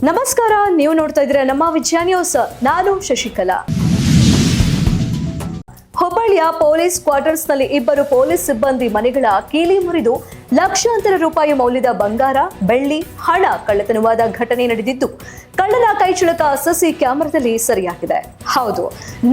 ನಮಸ್ಕಾರ, ನೀವು ನೋಡ್ತಾ ಇದ್ದೀರಾ ನಮ್ಮ ವಿಜಯ ನ್ಯೂಸ್. ನಾನು ಶಶಿಕಲಾ. ಹುಬ್ಬಳ್ಳಿಯ ಪೊಲೀಸ್ ಕ್ವಾರ್ಟರ್ಸ್ನಲ್ಲಿ ಇಬ್ಬರು ಪೊಲೀಸ್ ಸಿಬ್ಬಂದಿ ಮನೆಗಳ ಕೀಲಿ ಮುರಿದು ಲಕ್ಷಾಂತರ ರೂಪಾಯಿ ಮೌಲ್ಯದ ಬಂಗಾರ, ಬೆಳ್ಳಿ, ಹಣ ಕಳ್ಳತನವಾದ ಘಟನೆ ನಡೆದಿದ್ದು, ಕಳ್ಳನ ಕೈಚಳಕ ಸಿಸಿ ಕ್ಯಾಮೆರಾದಲ್ಲಿ ಸೆರೆಯಾಗಿದೆ. ಹೌದು,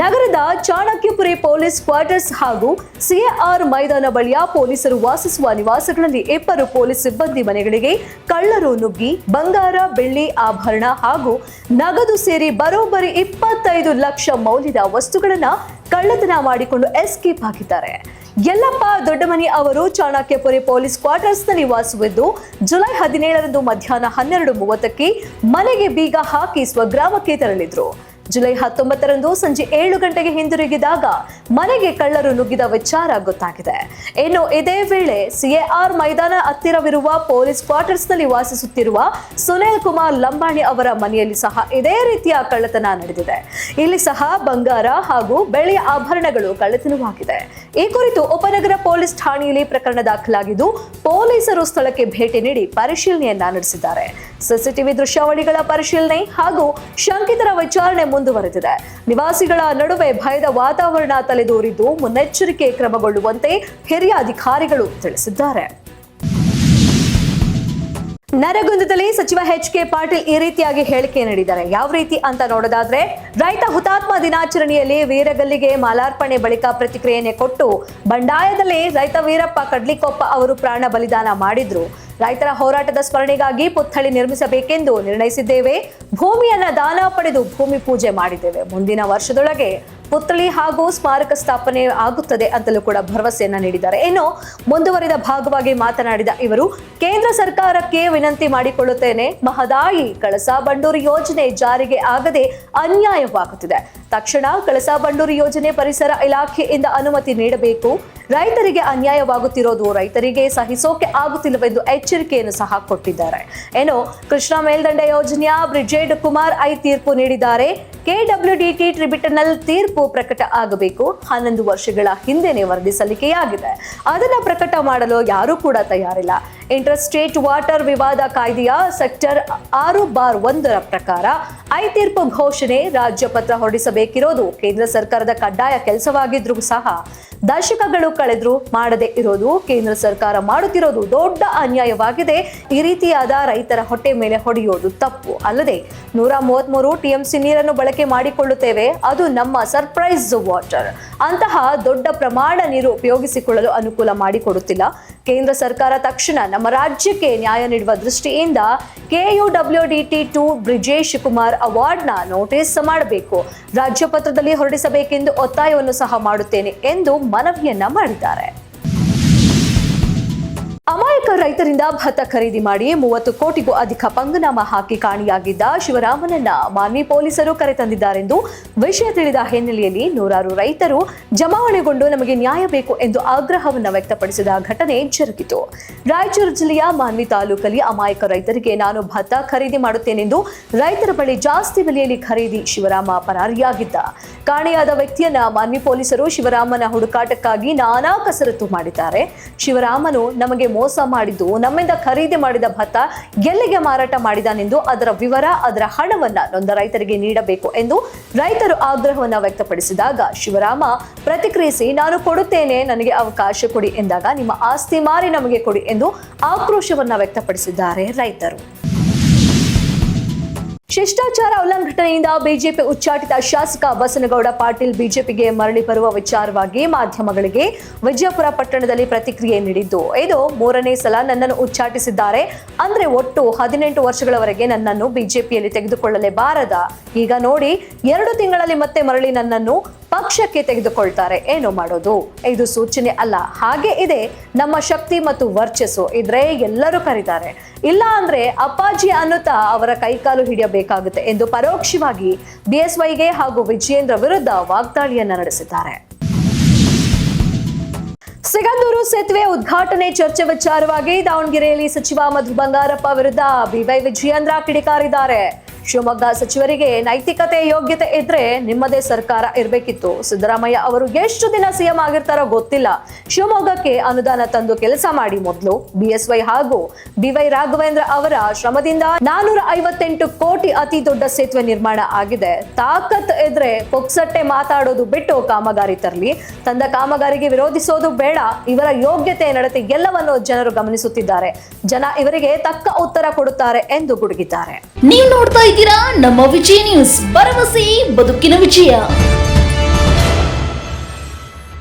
ನಗರದ ಚಾಣಕ್ಯಪುರಿ ಪೊಲೀಸ್ ಕ್ವಾರ್ಟರ್ಸ್ ಹಾಗೂ ಸಿಎಆರ್ ಮೈದಾನ ಬಳಿಯ ಪೊಲೀಸರು ವಾಸಿಸುವ ನಿವಾಸಗಳಲ್ಲಿ ಇಬ್ಬರು ಪೊಲೀಸ್ ಸಿಬ್ಬಂದಿ ಮನೆಗಳಿಗೆ ಕಳ್ಳರು ನುಗ್ಗಿ ಬಂಗಾರ, ಬೆಳ್ಳಿ, ಆಭರಣ ಹಾಗೂ ನಗದು ಸೇರಿ ಬರೋಬ್ಬರಿ 25 ಲಕ್ಷ ಮೌಲ್ಯದ ವಸ್ತುಗಳನ್ನ ಕಳ್ಳತನ ಮಾಡಿಕೊಂಡು ಎಸ್ಕೇಪ್ ಆಗಿದ್ದಾರೆ. ಯಲ್ಲಪ್ಪ ದೊಡ್ಡಮನಿ ಅವರು ಚಾಣಕ್ಯಪುರಿ ಪೊಲೀಸ್ ಕ್ವಾರ್ಟರ್ಸ್ನಲ್ಲಿ ವಾಸವಿದ್ದು ಜುಲೈ 17ರಂದು ಮಧ್ಯಾಹ್ನ 12:30ಕ್ಕೆ ಮನೆಗೆ ಬೀಗ ಹಾಕಿ ಸ್ವಗ್ರಾಮಕ್ಕೆ ತೆರಳಿದ್ರು. ಜುಲೈ 19ರಂದು ಸಂಜೆ 7 ಗಂಟೆಗೆ ಹಿಂದಿರುಗಿದಾಗ ಮನೆಗೆ ಕಳ್ಳರು ನುಗ್ಗಿದ ವಿಚಾರ ಗೊತ್ತಾಗಿದೆ. ಇನ್ನು ಇದೇ ವೇಳೆ ಸಿಎಆರ್ ಮೈದಾನ ಹತ್ತಿರವಿರುವ ಪೊಲೀಸ್ ಕ್ವಾರ್ಟರ್ಸ್ನಲ್ಲಿ ವಾಸಿಸುತ್ತಿರುವ ಸುನಿಲ್ ಕುಮಾರ್ ಲಂಬಾಣಿ ಅವರ ಮನೆಯಲ್ಲಿ ಸಹ ಇದೇ ರೀತಿಯ ಕಳ್ಳತನ ನಡೆದಿದೆ. ಇಲ್ಲಿ ಸಹ ಬಂಗಾರ ಹಾಗೂ ಬೆಳ್ಳಿಯ ಆಭರಣಗಳು ಕಳ್ಳತನವಾಗಿದೆ. ಈ ಕುರಿತು ಉಪನಗರ ಪೊಲೀಸ್ ಠಾಣೆಯಲ್ಲಿ ಪ್ರಕರಣ ದಾಖಲಾಗಿದ್ದು, ಪೊಲೀಸರು ಸ್ಥಳಕ್ಕೆ ಭೇಟಿ ನೀಡಿ ಪರಿಶೀಲನೆಯನ್ನ ನಡೆಸಿದ್ದಾರೆ. ಸಿಸಿಟಿವಿ ದೃಶ್ಯಾವಳಿಗಳ ಪರಿಶೀಲನೆ ಹಾಗೂ ಶಂಕಿತರ ವಿಚಾರಣೆ ಮುಂದುವರೆದಿದೆ. ನಿವಾಸಿಗಳ ನಡುವೆ ಭಯದ ವಾತಾವರಣ ತಲೆದೋರಿದ್ದು, ಮುನ್ನೆಚ್ಚರಿಕೆ ಕ್ರಮಗೊಳ್ಳುವಂತೆ ಹಿರಿಯ ಅಧಿಕಾರಿಗಳು ತಿಳಿಸಿದ್ದಾರೆ. ನರಗುಂದದಲ್ಲಿ ಸಚಿವ ಎಚ್.ಕೆ. ಪಾಟೀಲ್ ಈ ರೀತಿಯಾಗಿ ಹೇಳಿಕೆ ನೀಡಿದ್ದಾರೆ. ಯಾವ ರೀತಿ ಅಂತ ನೋಡೋದಾದ್ರೆ, ರೈತ ಹುತಾತ್ಮ ದಿನಾಚರಣೆಯಲ್ಲಿ ವೀರಗಲ್ಲಿಗೆ ಮಾಲಾರ್ಪಣೆ ಬಳಿಕ ಪ್ರತಿಕ್ರಿಯೆಯನ್ನು ಕೊಟ್ಟು, ಬಂಡಾಯದಲ್ಲಿ ರೈತ ವೀರಪ್ಪ ಕಡ್ಲಿಕೊಪ್ಪ ಅವರು ಪ್ರಾಣ ಬಲಿದಾನ ಮಾಡಿದ್ರು. ರೈತರ ಹೋರಾಟದ ಸ್ಮರಣೆಗಾಗಿ ಪುತ್ಥಳಿ ನಿರ್ಮಿಸಬೇಕೆಂದು ನಿರ್ಣಯಿಸಿದ್ದೇವೆ. ಭೂಮಿಯನ್ನ ದಾನ ಪಡೆದು ಭೂಮಿ ಪೂಜೆ ಮಾಡಿದ್ದೇವೆ. ಮುಂದಿನ ವರ್ಷದೊಳಗೆ ಪುತ್ಥಳಿ ಹಾಗೂ ಸ್ಮಾರಕ ಸ್ಥಾಪನೆ ಆಗುತ್ತದೆ ಅಂತಲೂ ಕೂಡ ಭರವಸೆಯನ್ನ ನೀಡಿದ್ದಾರೆ. ಇನ್ನು ಮುಂದುವರಿದ ಭಾಗವಾಗಿ ಮಾತನಾಡಿದ ಇವರು, ಕೇಂದ್ರ ಸರ್ಕಾರಕ್ಕೆ ವಿನಂತಿ ಮಾಡಿಕೊಳ್ಳುತ್ತೇನೆ, ಮಹದಾಯಿ ಕಳಸಾ ಬಂಡೂರಿ ಯೋಜನೆ ಜಾರಿಗೆ ಆಗದೆ ಅನ್ಯಾಯವಾಗುತ್ತಿದೆ. ತಕ್ಷಣ ಕಳಸಾ ಬಂಡೂರಿ ಯೋಜನೆ ಪರಿಸರ ಇಲಾಖೆಯಿಂದ ಅನುಮತಿ ನೀಡಬೇಕು. ರೈತರಿಗೆ ಅನ್ಯಾಯವಾಗುತ್ತಿರೋದು ರೈತರಿಗೆ ಸಹಿಸೋಕೆ ಆಗುತ್ತಿಲ್ಲವೆಂದು ಎಚ್ಚರಿಕೆಯನ್ನು ಸಹ ಕೊಟ್ಟಿದ್ದಾರೆ. ಏನು, ಕೃಷ್ಣಾ ಮೇಲ್ದಂಡೆ ಯೋಜನೆಯ ಬ್ರಿಜೇಡ್ ಕುಮಾರ್ ಐ ತೀರ್ಪು ನೀಡಿದ್ದಾರೆ. ಕೆಡಬ್ಲ್ಯೂಡಿಟಿ ಟ್ರಿಬ್ಯುನಲ್ ತೀರ್ಪು ಪ್ರಕಟ ಆಗಬೇಕು. 11 ವರ್ಷಗಳ ಹಿಂದೆನೆ ವರದಿ ಸಲ್ಲಿಕೆಯಾಗಿದೆ. ಅದನ್ನ ಪ್ರಕಟ ಮಾಡಲು ಯಾರೂ ಕೂಡ ತಯಾರಿಲ್ಲ. ಇಂಟರ್ ಸ್ಟೇಟ್ ವಾಟರ್ ವಿವಾದ ಕಾಯ್ದೆಯ ಸೆಕ್ಟರ್ 6(1) ಪ್ರಕಾರ ಐ ತೀರ್ಪು ಘೋಷಣೆ ರಾಜ್ಯ ಪತ್ರ ಹೊರಡಿಸಬೇಕಿರೋದು ಕೇಂದ್ರ ಸರ್ಕಾರದ ಕಡ್ಡಾಯ ಕೆಲಸವಾಗಿದ್ರೂ ಸಹ ದಶಕಗಳು ಕಳೆದ್ರೂ ಮಾಡದೇ ಇರೋದು ಕೇಂದ್ರ ಸರ್ಕಾರ ಮಾಡುತ್ತಿರೋದು ದೊಡ್ಡ ಅನ್ಯಾಯವಾಗಿದೆ. ಈ ರೀತಿಯಾದ ರೈತರ ಹೊಟ್ಟೆ ಮೇಲೆ ಹೊಡೆಯೋದು ತಪ್ಪು. ಅಲ್ಲದೆ 133 ಟಿಎಂಸಿ ನೀರನ್ನು ಬಳಕೆ ಮಾಡಿಕೊಳ್ಳುತ್ತೇವೆ, ಅದು ನಮ್ಮ ಸರ್ಪ್ರೈಸ್ ವಾಟರ್. ಅಂತಹ ದೊಡ್ಡ ಪ್ರಮಾಣ ನೀರು ಉಪಯೋಗಿಸಿಕೊಳ್ಳಲು ಅನುಕೂಲ ಮಾಡಿಕೊಡುತ್ತಿಲ್ಲ. ಕೇಂದ್ರ ಸರ್ಕಾರ ತಕ್ಷಣ ನಮ್ಮ ರಾಜ್ಯಕ್ಕೆ ನ್ಯಾಯ ನೀಡುವ ದೃಷ್ಟಿಯಿಂದ KUWDT2 ಬ್ರಿಜೇಶ್ ಕುಮಾರ್ ಅವಾರ್ಡ್ನ ನೋಟಿಸ್ ಮಾಡಬೇಕು. ರಾಜ್ಯ ಪತ್ರದಲ್ಲಿ ಹೊರಡಿಸಬೇಕೆಂದು ಒತ್ತಾಯವನ್ನು ಸಹ ಮಾಡುತ್ತೇನೆ ಎಂದು ಮನವಿಯನ್ನ ಮಾಡಿದ್ದಾರೆ. ಅಮಾಯಕ ರೈತರಿಂದ ಭತ್ತ ಖರೀದಿ ಮಾಡಿ 30 ಕೋಟಿಗೂ ಅಧಿಕ ಪಂಗನಾಮ ಹಾಕಿ ಕಾಣೆಯಾಗಿದ್ದ ಶಿವರಾಮನನ್ನ ಮಾನ್ವಿ ಪೊಲೀಸರು ಕರೆತಂದಿದ್ದಾರೆಂದು ವಿಷಯ ತಿಳಿದ ಹಿನ್ನೆಲೆಯಲ್ಲಿ ನೂರಾರು ರೈತರು ಜಮಾವಣೆಗೊಂಡು ನಮಗೆ ನ್ಯಾಯ ಬೇಕು ಎಂದು ಆಗ್ರಹವನ್ನು ವ್ಯಕ್ತಪಡಿಸಿದ ಘಟನೆ ಜರುಗಿತು. ರಾಯಚೂರು ಜಿಲ್ಲೆಯ ಮಾನ್ವಿ ತಾಲೂಕಲ್ಲಿ ಅಮಾಯಕ ರೈತರಿಗೆ ನಾನು ಭತ್ತ ಖರೀದಿ ಮಾಡುತ್ತೇನೆಂದು ರೈತರ ಬಳಿ ಜಾಸ್ತಿ ಬೆಲೆಯಲ್ಲಿ ಖರೀದಿ ಶಿವರಾಮ ಪರಾರಿಯಾಗಿದ್ದ. ಕಾಣೆಯಾದ ವ್ಯಕ್ತಿಯನ್ನ ಮಾನ್ವಿ ಪೊಲೀಸರು ಶಿವರಾಮನ ಹುಡುಕಾಟಕ್ಕಾಗಿ ನಾನಾ ಕಸರತ್ತು ಮಾಡಿದ್ದಾರೆ. ಶಿವರಾಮನು ನಮಗೆ ಮೋಸ ಮಾಡಿದ್ದು, ನಮ್ಮಿಂದ ಖರೀದಿ ಮಾಡಿದ ಭತ್ತ ಎಲ್ಲಿಗೆ ಮಾರಾಟ ಮಾಡಿದಾನೆಂದು ಅದರ ವಿವರ, ಅದರ ಹಣವನ್ನ ನೊಂದ ರೈತರಿಗೆ ನೀಡಬೇಕು ಎಂದು ರೈತರು ಆಗ್ರಹವನ್ನ ವ್ಯಕ್ತಪಡಿಸಿದಾಗ ಶಿವರಾಮ ಪ್ರತಿಕ್ರಿಯಿಸಿ, ನಾನು ಕೊಡುತ್ತೇನೆ, ನನಗೆ ಅವಕಾಶ ಕೊಡಿ ಎಂದಾಗ ನಿಮ್ಮ ಆಸ್ತಿ ಮಾರಿ ನಮಗೆ ಕೊಡಿ ಎಂದು ಆಕ್ರೋಶವನ್ನ ವ್ಯಕ್ತಪಡಿಸಿದ್ದಾರೆ ರೈತರು. ಶಿಷ್ಟಾಚಾರ ಉಲ್ಲಂಘನೆಯಿಂದ ಬಿಜೆಪಿ ಉಚ್ಚಾಟಿತ ಶಾಸಕ ಬಸನಗೌಡ ಪಾಟೀಲ್ ಬಿಜೆಪಿಗೆ ಮರಳಿ ಬರುವ ವಿಚಾರವಾಗಿ ಮಾಧ್ಯಮಗಳಿಗೆ ವಿಜಯಪುರ ಪಟ್ಟಣದಲ್ಲಿ ಪ್ರತಿಕ್ರಿಯೆ ನೀಡಿದ್ದು, ಇದು 3ನೇ ಸಲ ನನ್ನನ್ನು ಉಚ್ಚಾಟಿಸಿದ್ದಾರೆ. ಅಂದ್ರೆ ಒಟ್ಟು 18 ವರ್ಷಗಳವರೆಗೆ ನನ್ನನ್ನು ಬಿಜೆಪಿಯಲ್ಲಿ ತೆಗೆದುಕೊಳ್ಳಲೇಬಾರದ. ಈಗ ನೋಡಿ 2 ತಿಂಗಳಲ್ಲಿ ಮತ್ತೆ ಮರಳಿ ನನ್ನನ್ನು ಪಕ್ಷಕ್ಕೆ ತೆಗೆದುಕೊಳ್ತಾರೆ. ಏನು ಮಾಡೋದು? ಇದು ಸೂಚನೆ ಅಲ್ಲ, ಹಾಗೆ ಇದೆ ನಮ್ಮ ಶಕ್ತಿ ಮತ್ತು ವರ್ಚಸ್ಸು ಇದ್ರೆ ಎಲ್ಲರೂ ಕರೀತಾರೆ, ಇಲ್ಲ ಅಂದ್ರೆ ಅಪ್ಪಾಜಿ ಅನ್ನುತ್ತಾ ಅವರ ಕೈಕಾಲು ಹಿಡಿಯಬೇಕಾಗುತ್ತೆ ಎಂದು ಪರೋಕ್ಷವಾಗಿ ಬಿಎಸ್ವೈಗೆ ಹಾಗೂ ವಿಜಯೇಂದ್ರ ವಿರುದ್ಧ ವಾಗ್ದಾಳಿಯನ್ನ ನಡೆಸಿದ್ದಾರೆ. ಸಿಗಂದೂರು ಸೇತುವೆ ಉದ್ಘಾಟನೆ ಚರ್ಚೆ ವಿಚಾರವಾಗಿ ದಾವಣಗೆರೆಯಲ್ಲಿ ಸಚಿವ ಮಧು ಬಂಗಾರಪ್ಪ ವಿರುದ್ಧ ಬಿವೈ ವಿಜಯೇಂದ್ರ ಕಿಡಿಕಾರಿದ್ದಾರೆ. ಶಿವಮೊಗ್ಗ ಸಚಿವರಿಗೆ ನೈತಿಕತೆ ಯೋಗ್ಯತೆ ಇದ್ರೆ ನಿಮ್ಮದೇ ಸರ್ಕಾರ ಇರಬೇಕಿತ್ತು. ಸಿದ್ದರಾಮಯ್ಯ ಅವರು ಎಷ್ಟು ದಿನ ಸಿಎಂ ಆಗಿರ್ತಾರೋ ಗೊತ್ತಿಲ್ಲ. ಶಿವಮೊಗ್ಗಕ್ಕೆ ಅನುದಾನ ತಂದು ಕೆಲಸ ಮಾಡಿ. ಮೊದಲು ಬಿಎಸ್ವೈ ಹಾಗೂ ಬಿವೈ ರಾಘವೇಂದ್ರ ಅವರ ಶ್ರಮದಿಂದ 458 ಕೋಟಿ ಅತಿ ದೊಡ್ಡ ಸೇತುವೆ ನಿರ್ಮಾಣ ಆಗಿದೆ. ತಾಕತ್ ಇದ್ರೆ ಪೊಕ್ಸಟ್ಟೆ ಮಾತಾಡೋದು ಬಿಟ್ಟು ಕಾಮಗಾರಿ ತರಲಿ. ತಂದ ಕಾಮಗಾರಿಗೆ ವಿರೋಧಿಸೋದು ಬೇಡ. ಇವರ ಯೋಗ್ಯತೆ ನಡತೆ ಎಲ್ಲವನ್ನು ಜನರು ಗಮನಿಸುತ್ತಿದ್ದಾರೆ. ಜನ ಇವರಿಗೆ ತಕ್ಕ ಉತ್ತರ ಕೊಡುತ್ತಾರೆ ಎಂದು ಗುಡುಗಿದ್ದಾರೆ. ನೀವು ನೋಡ್ತಾ ಇದ್ದೀರಾ ನಮ್ಮ ವಿಜಯ ನ್ಯೂಸ್, ಭರವಸೆ ಬದುಕಿನ ವಿಜಯ.